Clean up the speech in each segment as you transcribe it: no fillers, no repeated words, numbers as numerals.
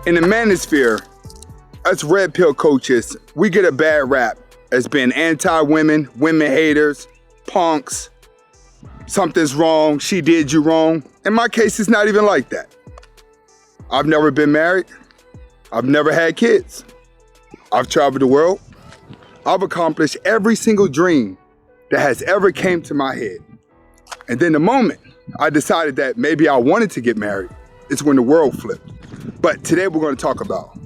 In the manosphere, us red pill coaches, we get a bad rap as being anti-women, women haters, punks, something's wrong, she did you wrong. In my case, it's not even like that. I've never been married. I've never had kids. I've traveled the world. I've accomplished every single dream that has ever came to my head. And then the moment I decided that maybe I wanted to get married, it's when the world flipped. But today we're going to talk about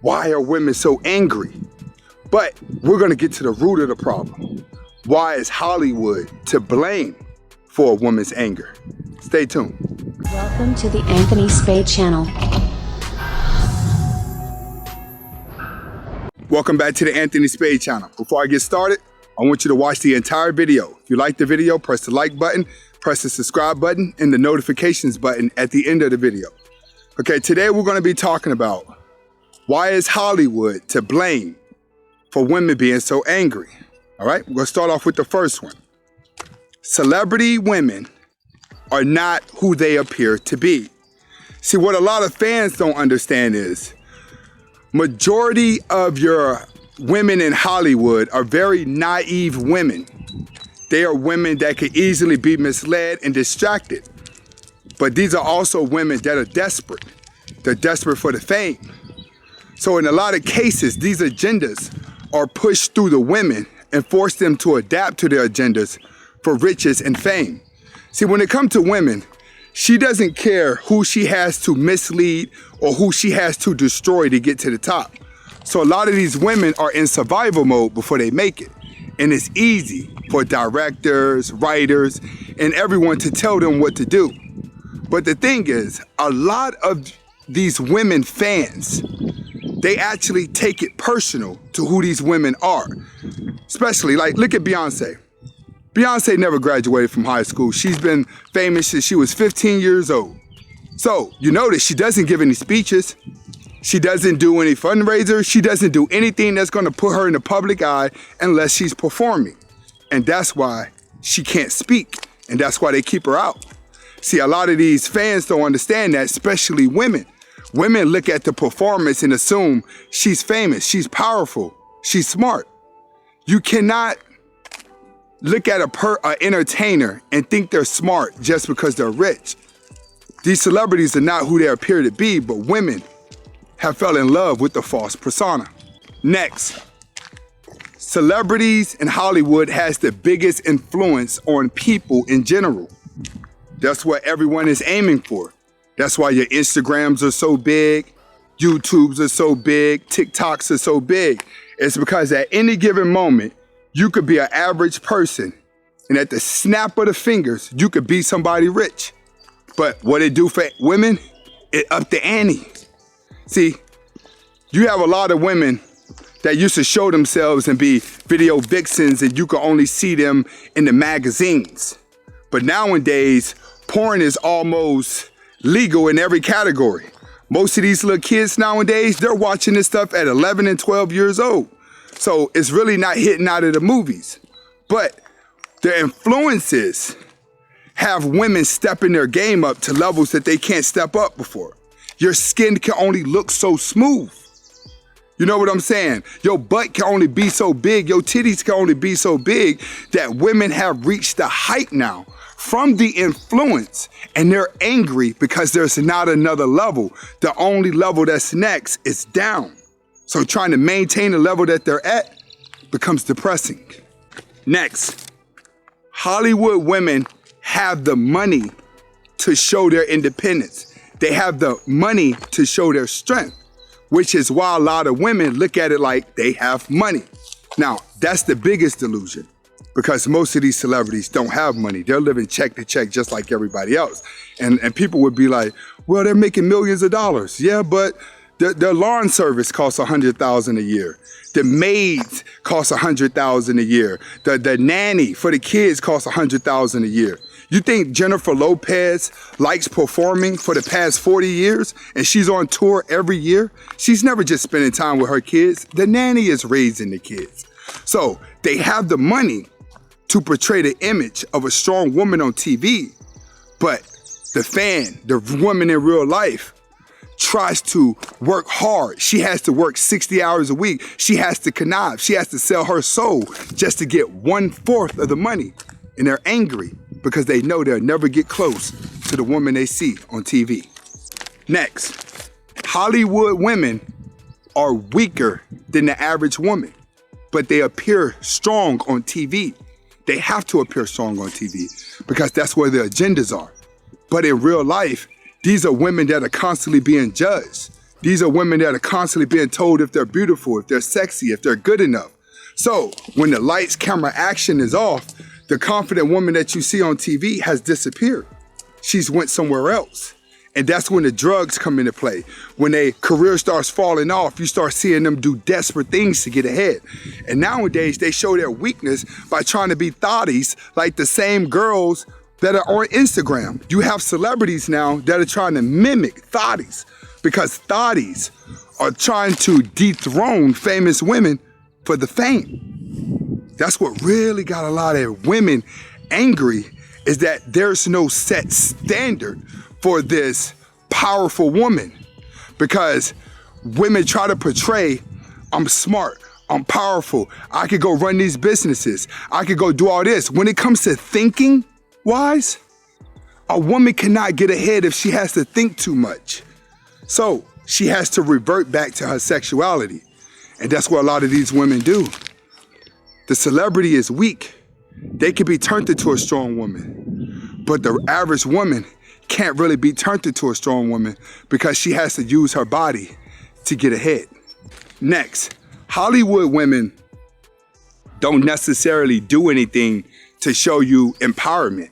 why are women so angry? But we're going to get to the root of the problem. Why is Hollywood to blame for a woman's anger? Stay tuned. Welcome to the Anthony Spade Channel. Welcome back to the Anthony Spade Channel. Before I get started, I want you to watch the entire video. If you like the video, press the like button, press the subscribe button, and the notifications button at the end of the video. Okay, today we're going to be talking about why is Hollywood to blame for women being so angry? All right, we're going to start off with the first one. Celebrity women are not who they appear to be. See, what a lot of fans don't understand is majority of your women in Hollywood are very naive women. They are women that could easily be misled and distracted. But these are also women that are desperate. They're desperate for the fame. So in a lot of cases, these agendas are pushed through the women and force them to adapt to their agendas for riches and fame. See, when it comes to women, she doesn't care who she has to mislead or who she has to destroy to get to the top. So a lot of these women are in survival mode before they make it. And it's easy for directors, writers, and everyone to tell them what to do. But the thing is, a lot of these women fans, they actually take it personal to who these women are. Especially, like, look at Beyonce. Beyonce never graduated from high school. She's been famous since she was 15 years old. So, you notice she doesn't give any speeches. She doesn't do any fundraisers. She doesn't do anything that's gonna put her in the public eye unless she's performing. And that's why she can't speak. And that's why they keep her out. See, a lot of these fans don't understand that, especially women. Women look at the performance and assume she's famous, she's powerful, she's smart. You cannot look at an entertainer and think they're smart just because they're rich. These celebrities are not who they appear to be, but women have fell in love with the false persona. Next, celebrities in Hollywood has the biggest influence on people in general. That's what everyone is aiming for. That's why your Instagrams are so big, YouTubes are so big, TikToks are so big. It's because at any given moment, you could be an average person, and at the snap of the fingers, you could be somebody rich. But what it do for women, it up the ante. See, you have a lot of women that used to show themselves and be video vixens, and you could only see them in the magazines. But nowadays, porn is almost legal in every category. Most of these little kids nowadays, they're watching this stuff at 11 and 12 years old. So it's really not hitting out of the movies. But the influences have women stepping their game up to levels that they can't step up before. Your skin can only look so smooth. You know what I'm saying? Your butt can only be so big, your titties can only be so big that women have reached the height now from the influence, and they're angry because there's not another level. The only level that's next is down. So trying to maintain the level that they're at becomes depressing. Next, Hollywood women have the money to show their independence. They have the money to show their strength, which is why a lot of women look at it like they have money. Now, that's the biggest delusion, because most of these celebrities don't have money. They're living check to check just like everybody else. And people would be like, well, they're making millions of dollars. Yeah, but their lawn service costs $100,000 a year. The maids cost $100,000 a year. The nanny for the kids costs $100,000 a year. You think Jennifer Lopez likes performing for the past 40 years and she's on tour every year? She's never just spending time with her kids. The nanny is raising the kids. So they have the money to portray the image of a strong woman on TV, but the fan, the woman in real life, tries to work hard. She has to work 60 hours a week. She has to connive. She has to sell her soul just to get 1/4 of the money. And they're angry because they know they'll never get close to the woman they see on TV. Next, Hollywood women are weaker than the average woman, but they appear strong on TV. They have to appear strong on TV because that's where their agendas are. But in real life, these are women that are constantly being judged. These are women that are constantly being told if they're beautiful, if they're sexy, if they're good enough. So when the lights, camera, action is off, the confident woman that you see on TV has disappeared. She's went somewhere else. And that's when the drugs come into play. When their career starts falling off, you start seeing them do desperate things to get ahead. And nowadays, they show their weakness by trying to be thotties like the same girls that are on Instagram. You have celebrities now that are trying to mimic thotties because thotties are trying to dethrone famous women for the fame. That's what really got a lot of women angry, is that there's no set standard for this powerful woman, because women try to portray, I'm smart, I'm powerful, I could go run these businesses, I could go do all this. When it comes to thinking wise, a woman cannot get ahead if she has to think too much. So she has to revert back to her sexuality. And that's what a lot of these women do. The celebrity is weak. They can be turned into a strong woman, but the average woman can't really be turned into a strong woman because she has to use her body to get ahead. Next, Hollywood women don't necessarily do anything to show you empowerment.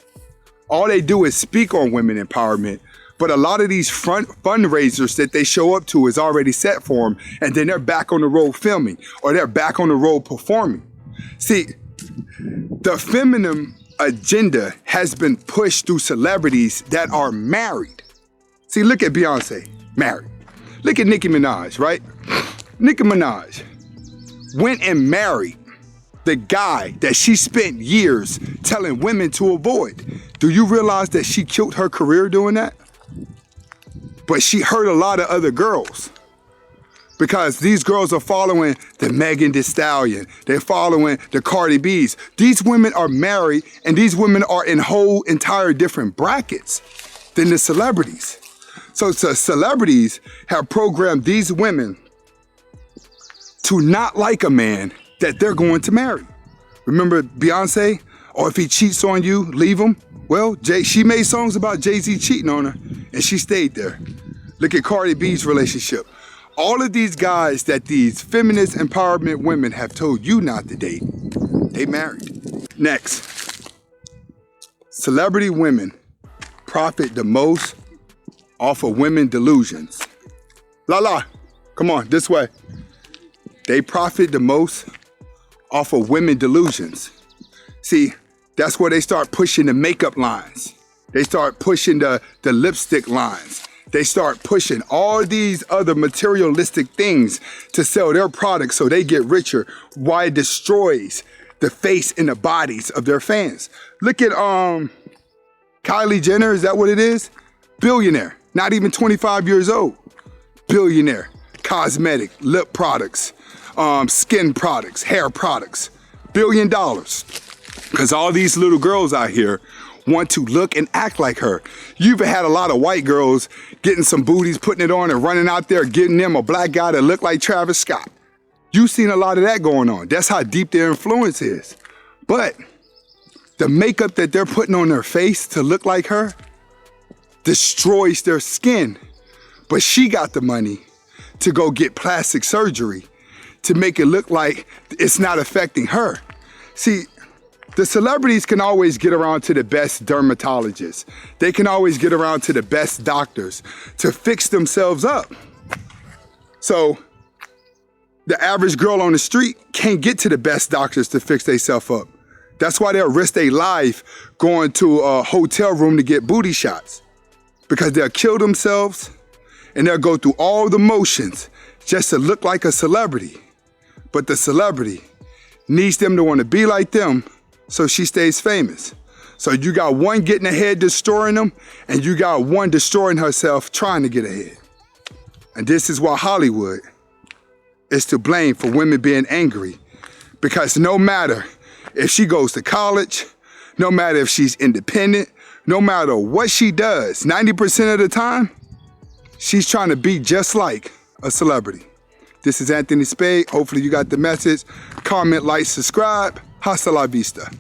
All they do is speak on women empowerment, but a lot of these fundraisers that they show up to is already set for them, and then they're back on the road filming, or they're back on the road performing. See, the feminine agenda has been pushed through celebrities that are married. See, look at Beyonce, married. Look at Nicki Minaj, right? Nicki Minaj went and married the guy that she spent years telling women to avoid. Do you realize that she killed her career doing that? But she hurt a lot of other girls, because these girls are following the Megan Thee Stallion. They're following the Cardi B's. These women are married, and these women are in whole entire different brackets than the celebrities. So the celebrities have programmed these women to not like a man that they're going to marry. Remember Beyonce? Or if he cheats on you, leave him. Well, she made songs about Jay-Z cheating on her, and she stayed there. Look at Cardi B's relationship. All of these guys that these feminist empowerment women have told you not to date, they married. Next, celebrity women profit the most off of women delusions. Lala, come on, this way. They profit the most off of women delusions. See, that's where they start pushing the makeup lines. They start pushing the lipstick lines. They start pushing all these other materialistic things to sell their products so they get richer. Why it destroys the face and the bodies of their fans. Look at Kylie Jenner, is that what it is? Billionaire, not even 25 years old. Billionaire, cosmetic, lip products, skin products, hair products, $1 billion. Because all these little girls out here want to look and act like her. You've had a lot of white girls getting some booties, putting it on and running out there, getting them a black guy that looked like Travis Scott. You've seen a lot of that going on. That's how deep their influence is. But the makeup that they're putting on their face to look like her destroys their skin. But she got the money to go get plastic surgery to make it look like it's not affecting her. See, the celebrities can always get around to the best dermatologists. They can always get around to the best doctors to fix themselves up. So the average girl on the street can't get to the best doctors to fix themselves up. That's why they'll risk their life going to a hotel room to get booty shots, because they'll kill themselves and they'll go through all the motions just to look like a celebrity. But the celebrity needs them to want to be like them, so she stays famous. So you got one getting ahead, destroying them, and you got one destroying herself, trying to get ahead. And this is why Hollywood is to blame for women being angry. Because no matter if she goes to college, no matter if she's independent, no matter what she does, 90% of the time, she's trying to be just like a celebrity. This is Anthony Spade. Hopefully you got the message. Comment, like, subscribe. Hasta la vista.